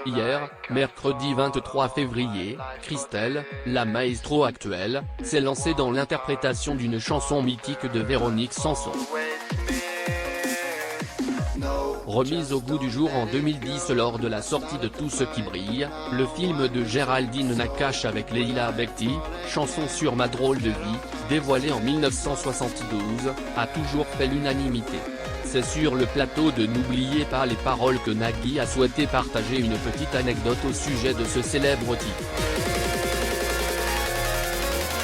Hier, mercredi 23 février, Christelle, la maestro actuelle, s'est lancée dans l'interprétation d'une chanson mythique de Véronique Sanson. Remise au goût du jour en 2010 lors de la sortie de Tout ce qui brille, le film de Géraldine Nakache avec Leila Bekti, chanson sur ma drôle de vie, dévoilée en 1972, a toujours fait l'unanimité. C'est sur le plateau de N'oubliez pas les paroles que Nagui a souhaité partager une petite anecdote au sujet de ce célèbre titre.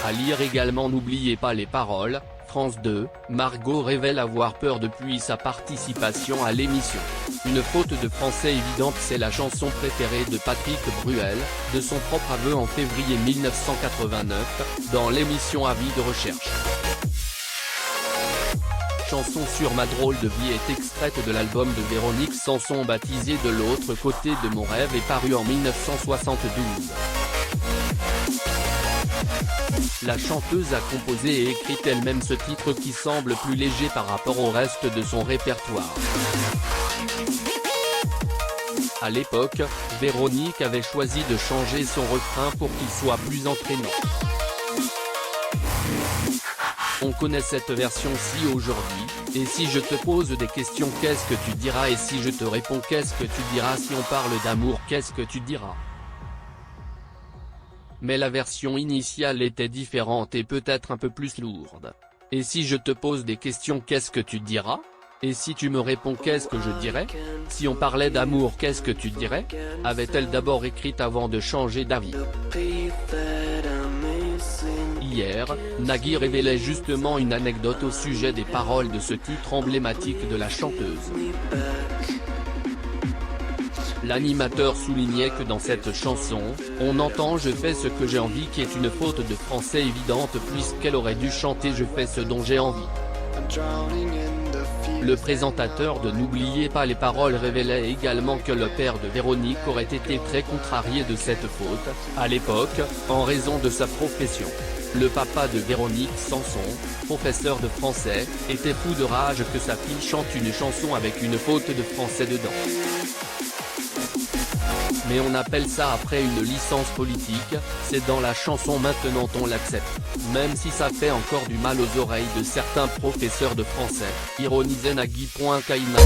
À lire également N'oubliez pas les paroles, France 2, Margot révèle avoir peur depuis sa participation à l'émission. Une faute de français évidente, c'est la chanson préférée de Patrick Bruel, de son propre aveu en février 1989, dans l'émission Avis de recherche. Chanson sur ma drôle de vie est extraite de l'album de Véronique Sanson baptisé De l'autre côté de mon rêve et paru en 1972. La chanteuse a composé et écrit elle-même ce titre qui semble plus léger par rapport au reste de son répertoire. À l'époque, Véronique avait choisi de changer son refrain pour qu'il soit plus entraînant. On connaît cette version-ci aujourd'hui, et si je te pose des questions qu'est-ce que tu diras et si je te réponds qu'est-ce que tu diras si on parle d'amour qu'est-ce que tu diras. Mais la version initiale était différente et peut-être un peu plus lourde. Et si je te pose des questions qu'est-ce que tu diras? Et si tu me réponds qu'est-ce que je dirais? Si on parlait d'amour qu'est-ce que tu dirais? Avait-elle d'abord écrite avant de changer d'avis. Hier, Nagui révélait justement une anecdote au sujet des paroles de ce titre emblématique de la chanteuse. L'animateur soulignait que dans cette chanson, on entend « Je fais ce que j'ai envie » qui est une faute de français évidente puisqu'elle aurait dû chanter « Je fais ce dont j'ai envie ». Le présentateur de N'oubliez pas les paroles révélait également que le père de Véronique aurait été très contrarié de cette faute, à l'époque, en raison de sa profession. Le papa de Véronique Sanson, professeur de français, était fou de rage que sa fille chante une chanson avec une faute de français dedans. Mais on appelle ça après une licence politique, c'est dans la chanson maintenant on l'accepte. Même si ça fait encore du mal aux oreilles de certains professeurs de français, ironisait Nagui. Kaina.